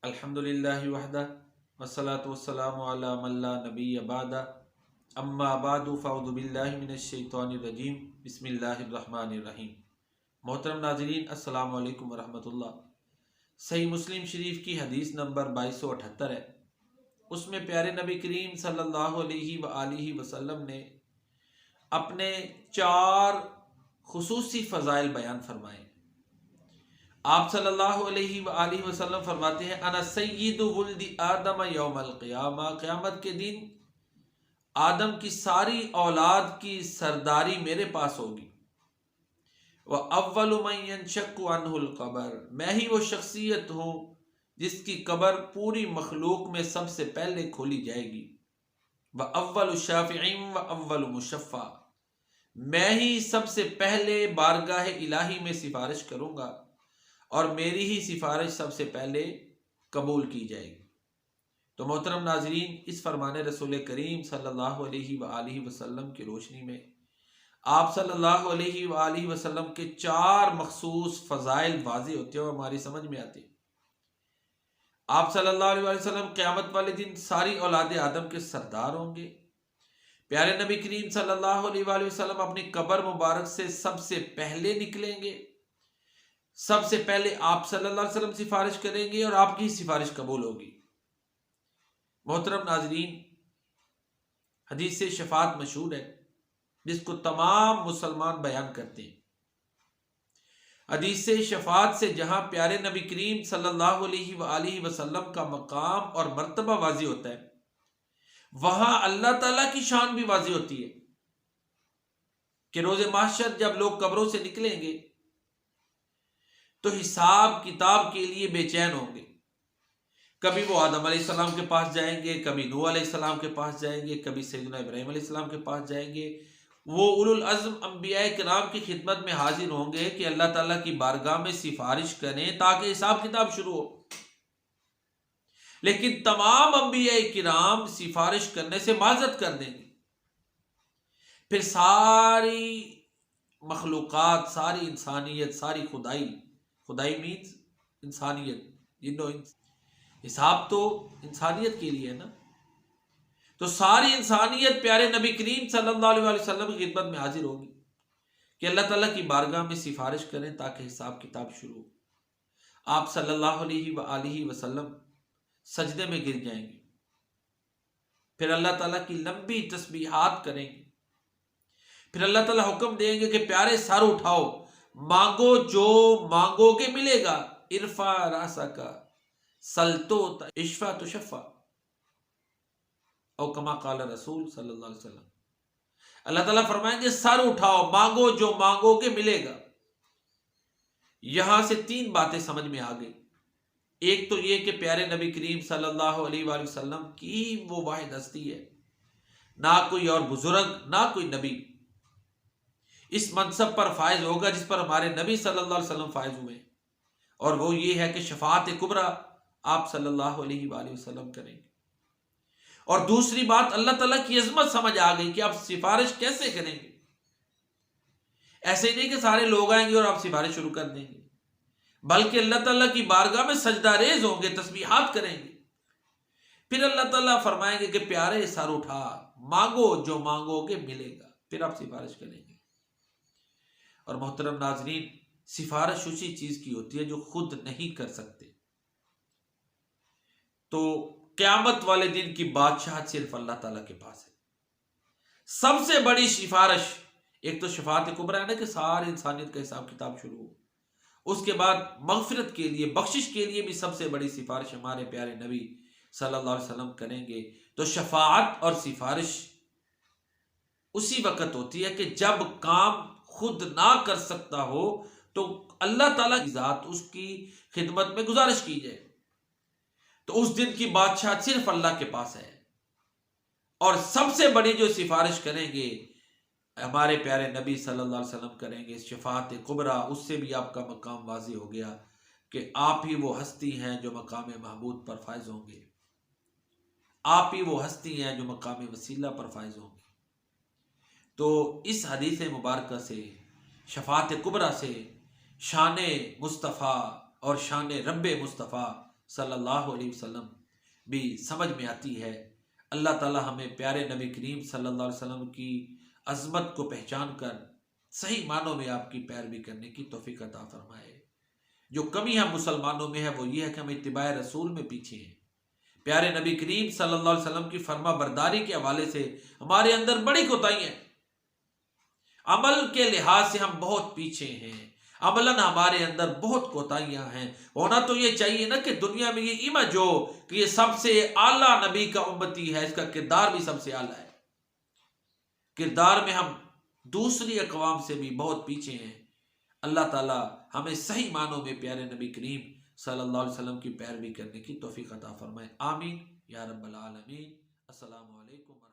الحمدللہ وحدہ والصلاة والسلام علی من لا نبی بعدہ اما بعد فاعوذ باللہ من الشیطان الرجیم بسم اللہ الرحمن الرحیم۔ محترم ناظرین السلام علیکم ورحمۃ اللہ۔ صحیح مسلم شریف کی حدیث نمبر 2278 ہے۔ اس میں پیارے نبی کریم صلی اللہ علیہ وآلہ وسلم نے اپنے 4 خصوصی فضائل بیان فرمائے۔ آپ صلی اللہ علیہ وآلہ وسلم فرماتے ہیں انا سید ولد آدم یوم القیامہ، قیامت کے دن آدم کی ساری اولاد کی سرداری میرے پاس ہوگی۔ وَأَوَّلُ مَن يَنشَقُّ عَنْهُ الْقَبْرُ، میں ہی وہ شخصیت ہوں جس کی قبر پوری مخلوق میں سب سے پہلے کھولی جائے گی۔ وَأَوَّلُ شَافِعٍ وَأَوَّلُ مُشَفَّعٍ، میں ہی سب سے پہلے بارگاہ الہی میں سفارش کروں گا اور میری ہی سفارش سب سے پہلے قبول کی جائے گی۔ تو محترم ناظرین، اس فرمان رسول کریم صلی اللہ علیہ وآلہ وسلم کی روشنی میں آپ صلی اللہ علیہ وآلہ وسلم کے 4 مخصوص فضائل واضح ہوتے ہیں اور ہماری سمجھ میں آتے ہیں۔ آپ صلی اللہ علیہ وسلم قیامت والے دن ساری اولاد آدم کے سردار ہوں گے۔ پیارے نبی کریم صلی اللہ علیہ وآلہ وسلم اپنی قبر مبارک سے سب سے پہلے نکلیں گے، سب سے پہلے آپ صلی اللہ علیہ وسلم سفارش کریں گے اور آپ کی سفارش قبول ہوگی۔ محترم ناظرین، حدیث سے شفاعت مشہور ہے جس کو تمام مسلمان بیان کرتے ہیں۔ حدیث سے شفاعت سے جہاں پیارے نبی کریم صلی اللہ علیہ وآلہ وسلم کا مقام اور مرتبہ واضح ہوتا ہے، وہاں اللہ تعالیٰ کی شان بھی واضح ہوتی ہے کہ روز محشر جب لوگ قبروں سے نکلیں گے تو حساب کتاب کے لیے بے چین ہوں گے۔ کبھی وہ آدم علیہ السلام کے پاس جائیں گے، کبھی نوح علیہ السلام کے پاس جائیں گے، کبھی سیدنا ابراہیم علیہ السلام کے پاس جائیں گے۔ وہ اولو العزم انبیاء کرام کی خدمت میں حاضر ہوں گے کہ اللہ تعالیٰ کی بارگاہ میں سفارش کریں تاکہ حساب کتاب شروع ہو۔ لیکن تمام انبیاء کرام سفارش کرنے سے معذرت کر دیں گے۔ پھر ساری مخلوقات، ساری انسانیت، ساری خدائی مینز انسانیت، حساب تو انسانیت کے لیے ہے نا، تو ساری انسانیت پیارے نبی کریم صلی اللہ علیہ وسلم کی خدمت میں حاضر ہوگی کہ اللہ تعالیٰ کی بارگاہ میں سفارش کریں تاکہ حساب کتاب شروع ہو۔ آپ صلی اللہ علیہ وآلہ وسلم سجدے میں گر جائیں گے، پھر اللہ تعالیٰ کی لمبی تسبیحات کریں گے، پھر اللہ تعالیٰ حکم دیں گے کہ پیارے سر اٹھاؤ، مانگو جو مانگو گے ملے گا، ارفع راسک سل تعطیٰ اشفع تشفع، او کما قال رسول صلی اللہ علیہ وسلم۔ اللہ تعالیٰ فرمائیں گے سر اٹھاؤ، مانگو جو مانگو گے ملے گا۔ یہاں سے 3 باتیں سمجھ میں آ گئی۔ ایک تو یہ کہ پیارے نبی کریم صلی اللہ علیہ وآلہ وسلم کی وہ واحد ہستی ہے، نہ کوئی اور بزرگ، نہ کوئی نبی اس منصب پر فائز ہوگا جس پر ہمارے نبی صلی اللہ علیہ وسلم فائز ہوئے، اور وہ یہ ہے کہ شفاعت کبریٰ آپ صلی اللہ علیہ وآلہ وسلم کریں گے۔ اور دوسری بات، اللہ تعالیٰ کی عظمت سمجھ آ گئی کہ آپ سفارش کیسے کریں گے۔ ایسے ہی نہیں کہ سارے لوگ آئیں گے اور آپ سفارش شروع کر دیں گے، بلکہ اللہ تعالیٰ کی بارگاہ میں سجدہ ریز ہوں گے، تسبیحات کریں گے۔ پھر اللہ تعالیٰ فرمائیں گے کہ پیارے سر اٹھا، مانگو جو مانگو گے ملے گا، پھر آپ سفارش کریں گے۔ اور محترم ناظرین، سفارش اسی چیز کی ہوتی ہے جو خود نہیں کر سکتے۔ تو قیامت والے دن کی بادشاہت صرف اللہ تعالیٰ کے پاس ہے۔ سب سے بڑی سفارش، ایک تو شفاعت کبریٰ ہے نا کہ ساری انسانیت کا حساب کتاب شروع ہو، اس کے بعد مغفرت کے لیے، بخشش کے لیے بھی سب سے بڑی سفارش ہمارے پیارے نبی صلی اللہ علیہ وسلم کریں گے۔ تو شفاعت اور سفارش اسی وقت ہوتی ہے کہ جب کام خود نہ کر سکتا ہو تو اللہ تعالیٰ کی ذات اس کی خدمت میں گزارش کی جائے، تو اس دن کی بادشاہت صرف اللہ کے پاس ہے۔ اور سب سے بڑی جو سفارش کریں گے ہمارے پیارے نبی صلی اللہ علیہ وسلم کریں گے، شفاعت کبریٰ۔ اس سے بھی آپ کا مقام واضح ہو گیا کہ آپ ہی وہ ہستی ہیں جو مقام محمود پر فائز ہوں گے، آپ ہی وہ ہستی ہیں جو مقام وسیلہ پر فائز ہوں گے۔ تو اس حدیث مبارکہ سے، شفاعت کبریٰ سے، شان مصطفیٰ اور شان رب مصطفیٰ صلی اللہ علیہ وسلم بھی سمجھ میں آتی ہے۔ اللہ تعالی ہمیں پیارے نبی کریم صلی اللہ علیہ وسلم کی عظمت کو پہچان کر صحیح معنوں میں آپ کی پیروی کرنے کی توفیق عطا فرمائے۔ جو کمی ہم مسلمانوں میں ہے وہ یہ ہے کہ ہم اتباع رسول میں پیچھے ہیں۔ پیارے نبی کریم صلی اللہ علیہ وسلم کی فرما برداری کے حوالے سے ہمارے اندر بڑی کوتاہی ہیں۔ عمل کے لحاظ سے ہم بہت پیچھے ہیں، عملاً ہمارے اندر بہت کوتاہیاں ہیں۔ ہونا تو یہ چاہیے نا کہ دنیا میں یہ امیج ہو کہ یہ سب سے اعلیٰ نبی کا امتی ہے، اس کا کردار بھی سب سے اعلیٰ ہے۔ کردار میں ہم دوسری اقوام سے بھی بہت پیچھے ہیں۔ اللہ تعالی ہمیں صحیح معنوں میں پیارے نبی کریم صلی اللہ علیہ وسلم کی پیروی کرنے کی توفیق عطا فرمائے۔ آمین یا رب العالمین۔ السلام علیکم۔